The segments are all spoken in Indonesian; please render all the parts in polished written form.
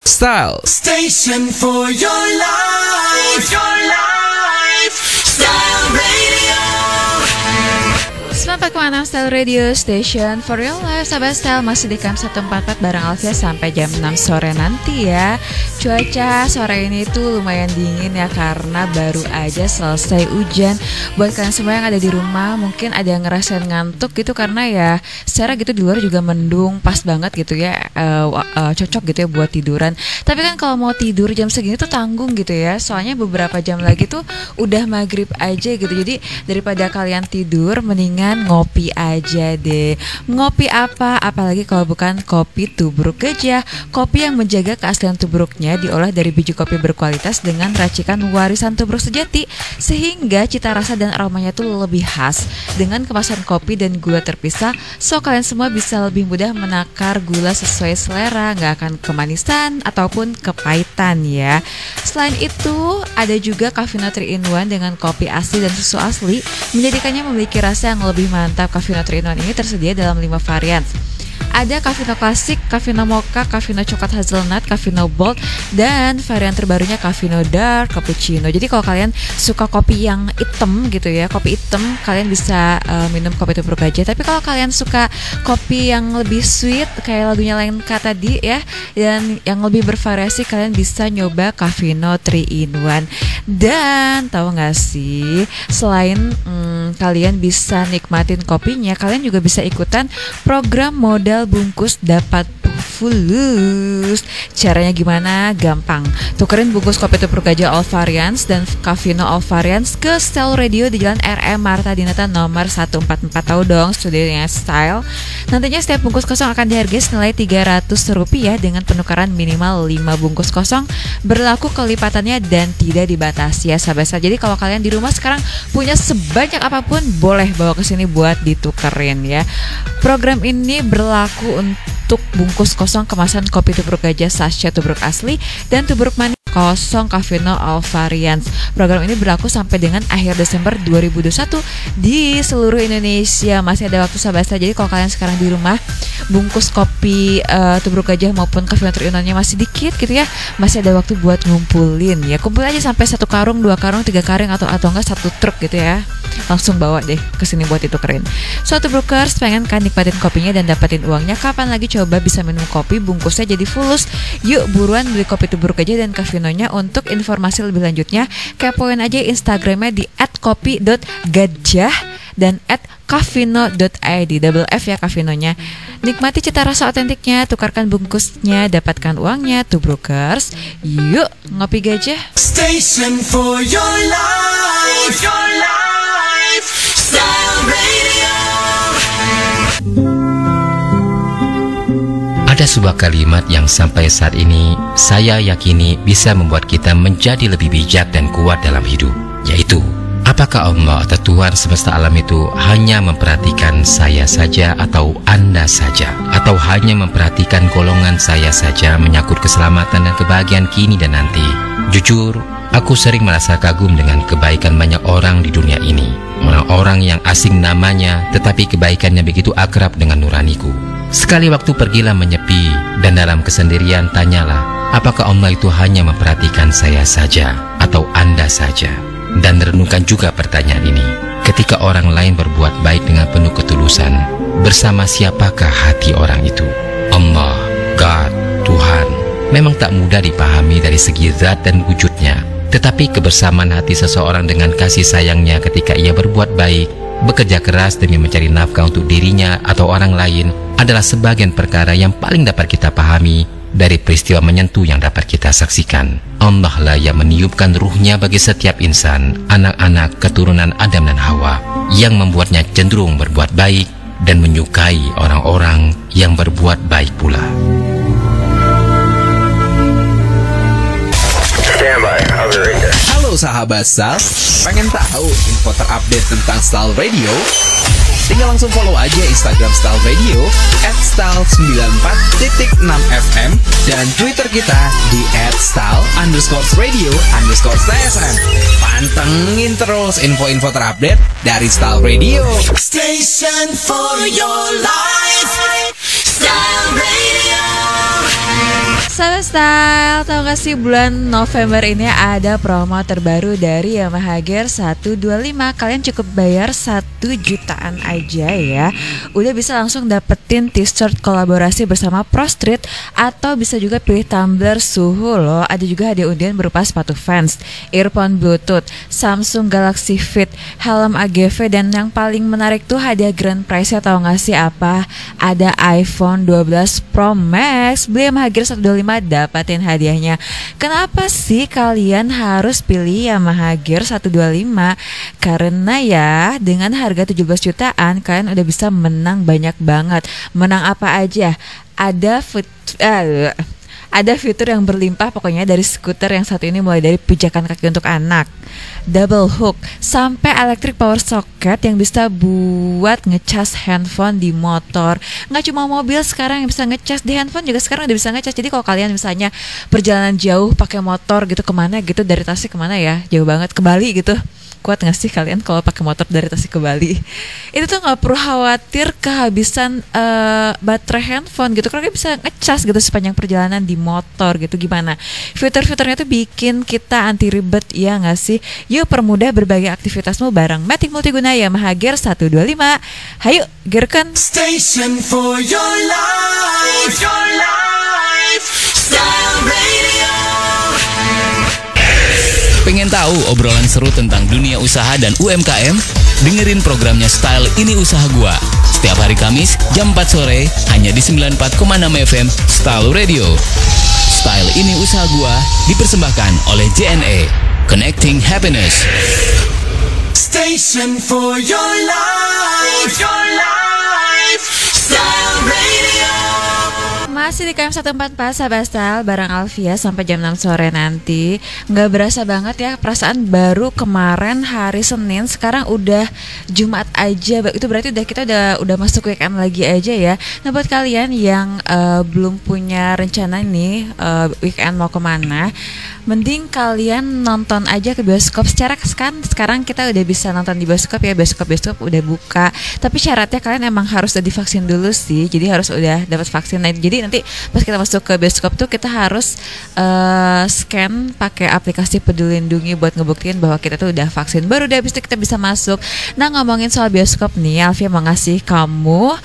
Style Station for your life. Style Radio. 94,6 Style Radio Station for your life. Sahabat Style masih di KM 144 bareng Alfia sampai jam 6 sore nanti ya. Cuaca sore ini tuh lumayan dingin ya karena baru aja selesai hujan. Buat kalian semua yang ada di rumah mungkin ada yang ngerasain ngantuk gitu karena ya secara gitu di luar juga mendung, pas banget gitu ya, cocok gitu ya buat tiduran. Tapi kan kalau mau tidur jam segini tuh tanggung gitu ya, soalnya beberapa jam lagi tuh udah maghrib aja gitu. Jadi daripada kalian tidur mendingan ngopi aja deh. Ngopi apa? Apalagi kalau bukan kopi tubruk gajah. Kopi yang menjaga keaslian tubruknya diolah dari biji kopi berkualitas dengan racikan warisan tubruk sejati, sehingga cita rasa dan aromanya tuh lebih khas dengan kemasan kopi dan gula terpisah. So kalian semua bisa lebih mudah menakar gula sesuai selera, nggak akan kemanisan ataupun kepahitan ya. Selain itu ada juga Cafino 3-in-1 dengan kopi asli dan susu asli, menjadikannya memiliki rasa yang lebih mantap. Cafino 3-in-1 ini tersedia dalam 5 varian. Ada Cafino Klasik, Cafino Mocha, Cafino Coklat Hazelnut, Cafino Bold, dan varian terbarunya Cafino Dark Cappuccino. Jadi kalau kalian suka kopi yang hitam gitu ya, kopi hitam, kalian bisa minum kopi tubruk gajah. Tapi kalau kalian suka kopi yang lebih sweet kayak lagunya Lenka tadi ya, dan yang lebih bervariasi, kalian bisa nyoba Cafino 3-in-1. Dan tahu nggak sih, selain kalian bisa nikmatin kopinya, kalian juga bisa ikutan program modal bungkus dapat fulus. Caranya gimana? Gampang. Tukerin bungkus kopi tubruk gajah all variants dan Cafino all variants ke Style Radio di Jalan RM Marta Dinata nomor 144. Tahu dong studionya Style. Nantinya setiap bungkus kosong akan dihargai senilai Rp300 dengan penukaran minimal 5 bungkus kosong, berlaku kelipatannya dan tidak dibatasi ya sahabat. Jadi kalau kalian di rumah sekarang punya sebanyak apapun, boleh bawa ke sini buat ditukerin ya. Program ini berlaku untuk bungkus kosong kemasan kopi tubruk gajah sachet tubruk asli dan tubruk manis kosong Cafino all variants. Program ini berlaku sampai dengan akhir Desember 2021 di seluruh Indonesia. Masih ada waktu sahabat. Jadi kalau kalian sekarang di rumah bungkus kopi tubruk gajah maupun Cafino 3-in-1-nya masih dikit gitu ya, masih ada waktu buat ngumpulin ya. Kumpul aja sampai 1 karung, 2 karung, 3 karung atau enggak 1 truk gitu ya. Langsung bawa deh ke sini buat ditukerin. So tubrukers pengen kan nikmatin kopinya dan dapetin uangnya, kapan lagi coba bisa minum kopi bungkusnya jadi fulus? Yuk buruan beli kopi tubruk gajah dan Cafinonya. Untuk informasi lebih lanjutnya kepoin aja Instagramnya di @kopi.gajah dan @cafino.id, double F ya Cafinonya. Nikmati cita rasa otentiknya, tukarkan bungkusnya, dapatkan uangnya. Tubrukers, yuk ngopi gajah. Station for your life. Style Radio. Ada sebuah kalimat yang sampai saat ini saya yakini bisa membuat kita menjadi lebih bijak dan kuat dalam hidup, yaitu apakah Allah atau Tuhan semesta alam itu hanya memperhatikan saya saja atau Anda saja, atau hanya memperhatikan golongan saya saja menyangkut keselamatan dan kebahagiaan kini dan nanti? Jujur, aku sering merasa kagum dengan kebaikan banyak orang di dunia ini, orang-orang yang asing namanya tetapi kebaikannya begitu akrab dengan nuraniku. Sekali waktu pergilah menyepi dan dalam kesendirian tanyalah, apakah Allah itu hanya memperhatikan saya saja atau Anda saja? Dan renungkan juga pertanyaan ini, ketika orang lain berbuat baik dengan penuh ketulusan, bersama siapakah hati orang itu? Allah, God, Tuhan, memang tak mudah dipahami dari segi zat dan wujudnya, tetapi kebersamaan hati seseorang dengan kasih sayangnya ketika ia berbuat baik, bekerja keras demi mencari nafkah untuk dirinya atau orang lain adalah sebagian perkara yang paling dapat kita pahami dari peristiwa menyentuh yang dapat kita saksikan. Allah lah yang meniupkan ruhnya bagi setiap insan, anak-anak keturunan Adam dan Hawa, yang membuatnya cenderung berbuat baik dan menyukai orang-orang yang berbuat baik pula. Halo sahabat Style, pengen tahu info terupdate tentang Style Radio? Tinggal langsung follow aja Instagram Style Radio @style94.6fm dan Twitter kita di @style_radio_tsm. Pantengin terus info-info terupdate dari Style Radio. Station for your life. Style Radio. Sahabat Style, tau gak sih bulan November ini ada promo terbaru dari Yamaha Gear 125. Kalian cukup bayar 1 jutaan aja ya, udah bisa langsung dapetin t-shirt kolaborasi bersama Pro Street, atau bisa juga pilih tumbler suhu loh. Ada juga hadiah undian berupa sepatu Vans, earphone Bluetooth, Samsung Galaxy Fit, helm AGV, dan yang paling menarik tuh hadiah grand prize-nya tau gak sih apa? Ada iPhone 12 Pro Max. Beli Yamaha Gear 125 dapatin hadiahnya. Kenapa sih kalian harus pilih Yamaha Gear 125? Karena ya dengan harga 17 jutaan kalian udah bisa menang banyak banget. Menang apa aja? Ada fitur yang berlimpah pokoknya, dari skuter yang satu ini, mulai dari pijakan kaki untuk anak, double hook, sampai electric power socket yang bisa buat ngecas handphone di motor. Nggak cuma mobil sekarang yang bisa ngecas, di handphone juga sekarang udah bisa ngecas. Jadi kalau kalian misalnya perjalanan jauh pakai motor gitu, kemana gitu, dari Tasik kemana ya, jauh banget, ke Bali gitu, kuat nggak sih kalian kalau pakai motor dari Tasik ke Bali? Itu tuh nggak perlu khawatir kehabisan baterai handphone gitu, karena bisa ngecas gitu sepanjang perjalanan di motor gitu. Gimana? Fitur-fiturnya tuh bikin kita anti ribet, ya nggak sih? Yuk permudah berbagai aktivitasmu bareng Matic Multiguna Yamaha Gear 125. Hayu, gearkan! Station for your life, Style Radio. Pengen tahu obrolan seru tentang dunia usaha dan UMKM? Dengerin programnya Style Ini Usaha Gua setiap hari Kamis jam 4 sore hanya di 94,6 FM Style Radio. Style Ini Usaha Gua dipersembahkan oleh JNE, Connecting Happiness. Station for your life, Style Radio. Masih di KM 144 Sahabat Style bareng Alfia sampai jam 6 sore nanti. Nggak berasa banget ya, perasaan baru kemarin hari Senin, sekarang udah Jumat aja. Itu berarti kita udah masuk weekend lagi aja ya. Nah buat kalian yang belum punya rencana nih weekend mau kemana, mending kalian nonton aja ke bioskop. Sekarang kita udah bisa nonton di bioskop ya, bioskop udah buka. Tapi syaratnya kalian emang harus udah divaksin dulu sih. Jadi harus udah dapat vaksin. Nah, jadi nanti pas kita masuk ke bioskop tuh kita harus scan pakai aplikasi Peduli Lindungi buat ngebuktiin bahwa kita tuh udah vaksin. Baru deh habis itu kita bisa masuk. Nah, ngomongin soal bioskop nih, Alfia mau ngasih kamu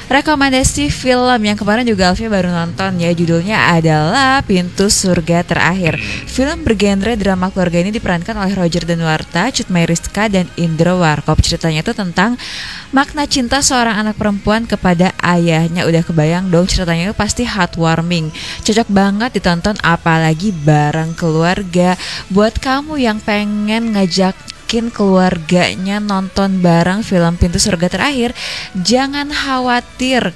rekomendasi film yang kemarin juga Alfia baru nonton ya. Judulnya adalah Pintu Surga Terakhir. Film bergenre drama keluarga ini diperankan oleh Roger Danuarta, Cut Meyriska, dan Indra Warkop. Ceritanya tuh tentang makna cinta seorang anak perempuan kepada ayahnya. Udah kebayang dong ceritanya itu pasti heartwarming. Cocok banget ditonton apalagi bareng keluarga. Buat kamu yang pengen ngajakin keluarganya nonton bareng film Pintu Surga Terakhir, jangan khawatir,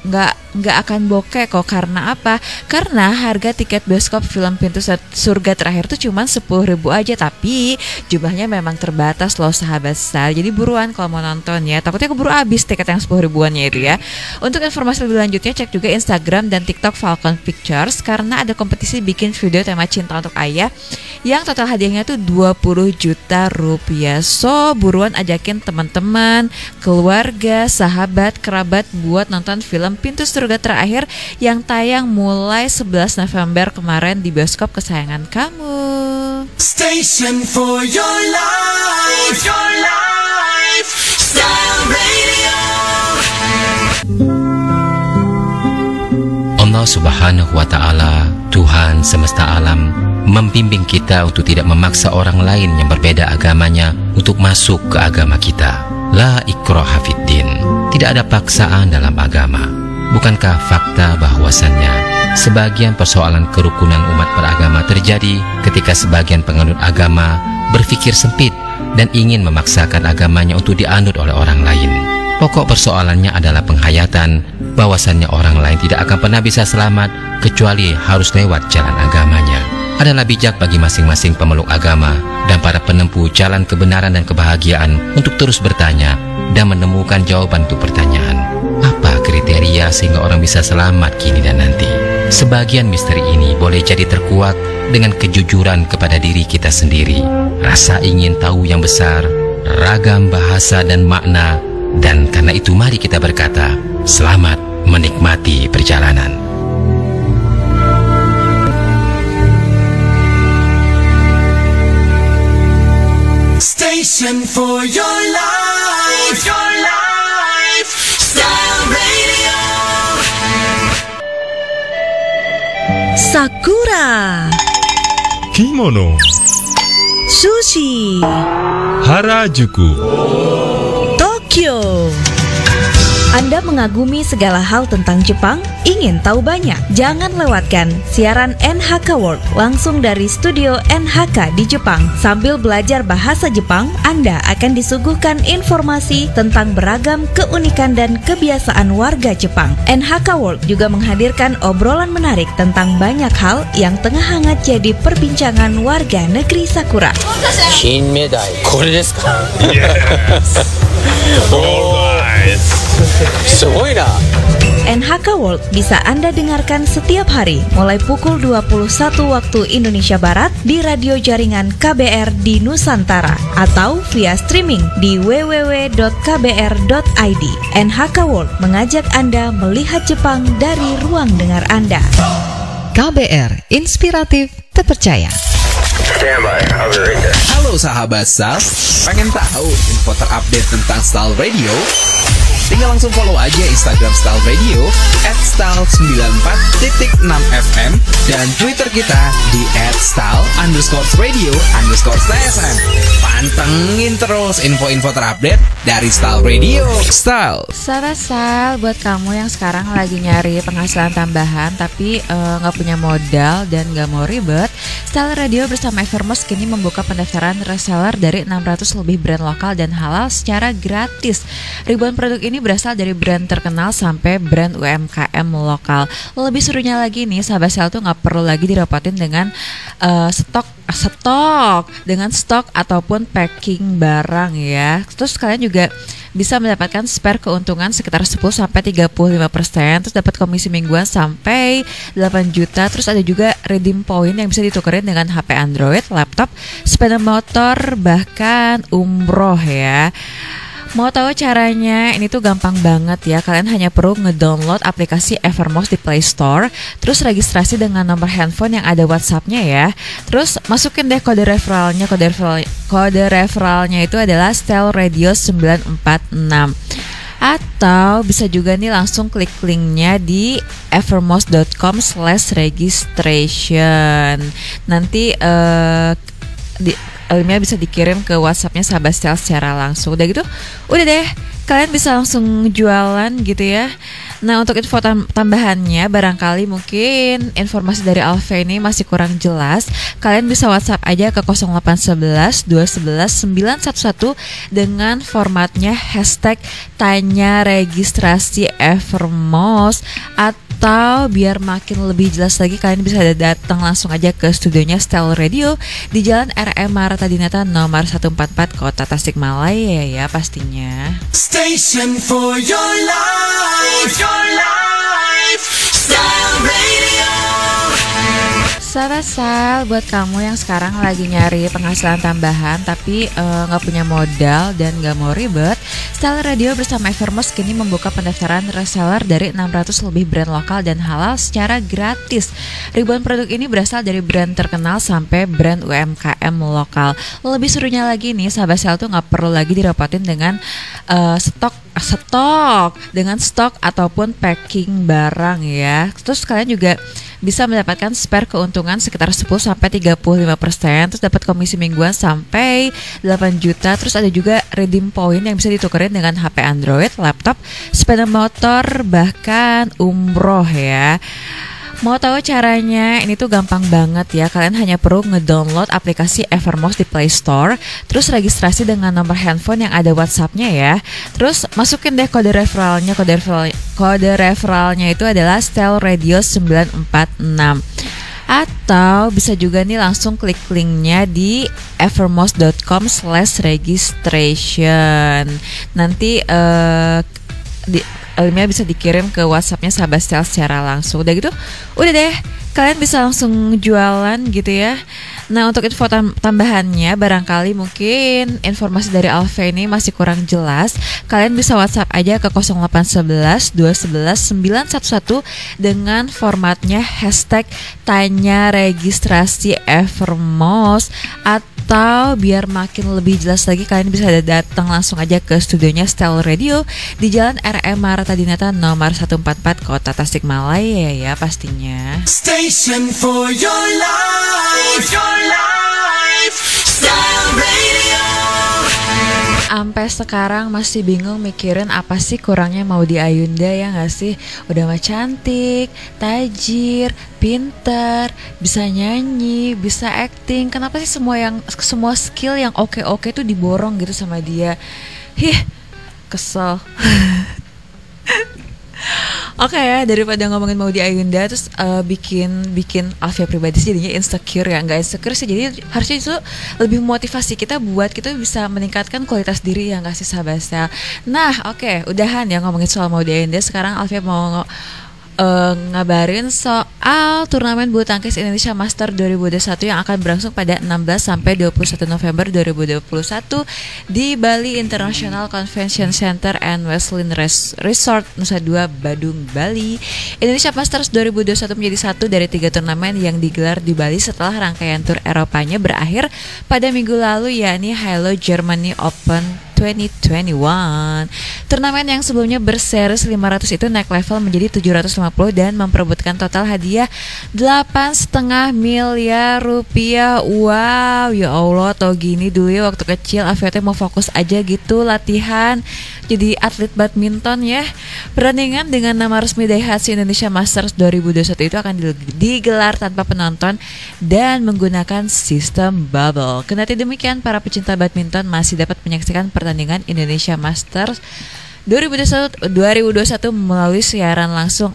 nggak akan bokeh kok. Karena apa? Karena harga tiket bioskop film Pintu Surga Terakhir tuh cuma 10.000 aja, tapi jumlahnya memang terbatas loh Sahabat Style. Jadi buruan kalau mau nonton ya, takutnya keburu habis tiket yang 10 ribuannya itu ya. Untuk informasi lebih lanjutnya cek juga Instagram dan TikTok Falcon Pictures, karena ada kompetisi bikin video tema cinta untuk ayah yang total hadiahnya tuh 20 juta rupiah. So buruan ajakin teman-teman, keluarga, sahabat, kerabat buat nonton film Pintu Surga Terakhir yang tayang mulai 11 November kemarin di bioskop kesayangan kamu. Station for your life, Style Radio. Allah Subhanahu wa Ta'ala, Tuhan semesta alam, membimbing kita untuk tidak memaksa orang lain yang berbeda agamanya untuk masuk ke agama kita. La ikraha fiddin, tidak ada paksaan dalam agama. Bukankah fakta bahwasannya sebagian persoalan kerukunan umat beragama terjadi ketika sebagian penganut agama berpikir sempit dan ingin memaksakan agamanya untuk dianut oleh orang lain? Pokok persoalannya adalah penghayatan bahwasannya orang lain tidak akan pernah bisa selamat kecuali harus lewat jalan agamanya. Adalah bijak bagi masing-masing pemeluk agama dan para penempuh jalan kebenaran dan kebahagiaan untuk terus bertanya dan menemukan jawaban untuk pertanyaan. Apa kriteria sehingga orang bisa selamat kini dan nanti? Sebagian misteri ini boleh jadi terkuak dengan kejujuran kepada diri kita sendiri, rasa ingin tahu yang besar, ragam bahasa dan makna. Dan karena itu mari kita berkata, selamat menikmati perjalanan. Station for your life. Your life. Style Radio. Sakura, Kimono, Sushi, Harajuku. Tokyo. Anda mengagumi segala hal tentang Jepang? Ingin tahu banyak? Jangan lewatkan siaran NHK World langsung dari studio NHK di Jepang. Sambil belajar bahasa Jepang, Anda akan disuguhkan informasi tentang beragam keunikan dan kebiasaan warga Jepang. NHK World juga menghadirkan obrolan menarik tentang banyak hal yang tengah hangat jadi perbincangan warga negeri Sakura. 金目鯛これですか すごいな NHK World bisa Anda dengarkan setiap hari mulai pukul 21 waktu Indonesia Barat di radio jaringan KBR di Nusantara atau via streaming di www.kbr.id. NHK World mengajak Anda melihat Jepang dari ruang dengar Anda. KBR, inspiratif, terpercaya. Halo sahabat Style, pengen tahu info terupdate tentang Style Radio? Tinggal langsung follow aja Instagram Style Radio @style94.6fm dan Twitter kita di @style_radio_tsm. Pantengin terus info-info terupdate dari Style Radio. Style. Sahabat Style, buat kamu yang sekarang lagi nyari penghasilan tambahan tapi nggak punya modal dan nggak mau ribet, Style Radio bersama Evermost kini membuka pendaftaran reseller dari 600 lebih brand lokal dan halal secara gratis. Ribuan produk ini berasal dari brand terkenal sampai brand UMKM lokal. Lebih serunya lagi nih, sahabat Style tuh nggak perlu lagi direpotin dengan stok ataupun packing barang ya. Terus kalian juga bisa mendapatkan spare keuntungan sekitar 10-35%, terus dapat komisi mingguan sampai 8 juta. Terus ada juga redeem point yang bisa ditukerin dengan HP Android, laptop, sepeda motor, bahkan umroh ya. Mau tahu caranya? Ini tuh gampang banget ya. Kalian hanya perlu ngedownload aplikasi Evermost di Play Store, terus registrasi dengan nomor handphone yang ada WhatsApp-nya ya. Terus masukin deh kode referralnya. Kode referralnya itu adalah Style Radio 946. Atau bisa juga nih langsung klik linknya di evermost.com/registration. Nanti linknya bisa dikirim ke WhatsApp-nya sahabat Style secara langsung. Udah gitu, udah deh, kalian bisa langsung jualan gitu ya. Nah, untuk info tambahannya, barangkali mungkin informasi dari Alfa ini masih kurang jelas, kalian bisa WhatsApp aja ke 0811 211 911 dengan formatnya #tanya registrasi Evermost. Atau biar makin lebih jelas lagi, kalian bisa datang langsung aja ke studionya Style Radio di Jalan RM Marta Dinata nomor 144 Kota Tasikmalaya ya pastinya. Station for your life. Your life. Style Radio. Sahabat Style, buat kamu yang sekarang lagi nyari penghasilan tambahan tapi nggak punya modal dan nggak mau ribet, Style Radio bersama Evermost kini membuka pendaftaran reseller dari 600 lebih brand lokal dan halal secara gratis. Ribuan produk ini berasal dari brand terkenal sampai brand UMKM lokal. Lebih serunya lagi nih, sahabat Style tuh nggak perlu lagi direpotin dengan stok ataupun packing barang ya. Terus kalian juga bisa mendapatkan spare keuntungan sekitar 10-35%, terus dapat komisi mingguan sampai 8 juta. Terus ada juga redeem point yang bisa ditukerin dengan HP Android, laptop, sepeda motor, bahkan umroh ya. Mau tahu caranya? Ini tuh gampang banget ya. Kalian hanya perlu ngedownload aplikasi Evermost di Play Store, terus registrasi dengan nomor handphone yang ada WhatsApp-nya ya. Terus masukin deh kode referralnya. Kode referralnya itu adalah Style Radio 946. Atau bisa juga nih langsung klik linknya di evermost.com/registration. Nanti linknya bisa dikirim ke WhatsApp-nya sahabat Style secara langsung. Udah gitu, udah deh, kalian bisa langsung jualan gitu ya. Nah, untuk info tambahannya, barangkali mungkin informasi dari Alfa ini masih kurang jelas, kalian bisa WhatsApp aja ke 0811 211 911 dengan formatnya #tanya registrasi Evermost. Atau biar makin lebih jelas lagi, kalian bisa datang langsung aja ke studionya Style Radio di Jalan RM Marta Dinata nomor 144 Kota Tasikmalaya ya pastinya. Station for your life, Style Radio. Sampai sekarang masih bingung mikirin apa sih kurangnya Maudy Ayunda ya gak sih? Udah mah cantik, tajir, pinter, bisa nyanyi, bisa acting. Kenapa sih semua skill yang oke-oke tuh diborong gitu sama dia? Kesel. Oke ya, daripada ngomongin Maudy Ayunda terus bikin Alfia pribadi sih jadinya insecure ya. Nggak insecure sih, jadi harusnya itu lebih motivasi kita buat kita bisa meningkatkan kualitas diri ya nggak sih sahabat Style. Nah oke, udahan ya ngomongin soal Maudy Ayunda. Sekarang Alfia mau ngabarin soal turnamen bulu tangkis Indonesia Master 2021 yang akan berlangsung pada 16 sampai 21 November 2021 di Bali International Convention Center and Wesleyan Resort Nusa Dua, Badung, Bali. Indonesia Masters 2021 menjadi satu dari 3 turnamen yang digelar di Bali setelah rangkaian tur Eropanya berakhir pada minggu lalu, yakni Halo Germany Open 2021. Turnamen yang sebelumnya berseris 500 itu naik level menjadi 750 dan memperebutkan total hadiah 8,5 miliar rupiah. Wow, ya Allah, tau gini dulu ya waktu kecil Alfia mau fokus aja gitu latihan jadi atlet badminton ya. Pertandingan dengan nama resmi Daihatsu Indonesia Masters 2021 itu akan digelar tanpa penonton dan menggunakan sistem bubble. Kendati demikian, para pecinta badminton masih dapat menyaksikan pertandingan Indonesia Masters 2021 melalui siaran langsung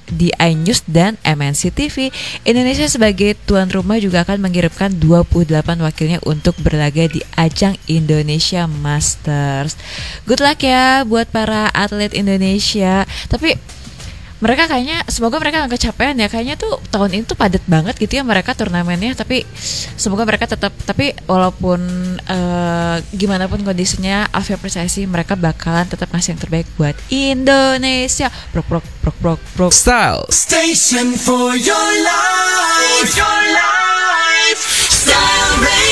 di iNews dan MNC TV. Indonesia sebagai tuan rumah juga akan mengirimkan 28 wakilnya untuk berlaga di ajang Indonesia Masters. Good luck ya buat para atlet Indonesia. Tapi semoga mereka gak kecapean ya. Kayaknya tuh tahun ini tuh padat banget gitu ya mereka turnamennya. Tapi semoga mereka tetap, tapi walaupun gimana pun kondisinya, Alfia percaya sih mereka bakalan tetap ngasih yang terbaik buat Indonesia. Prok. Style Station for your life, Style Radio.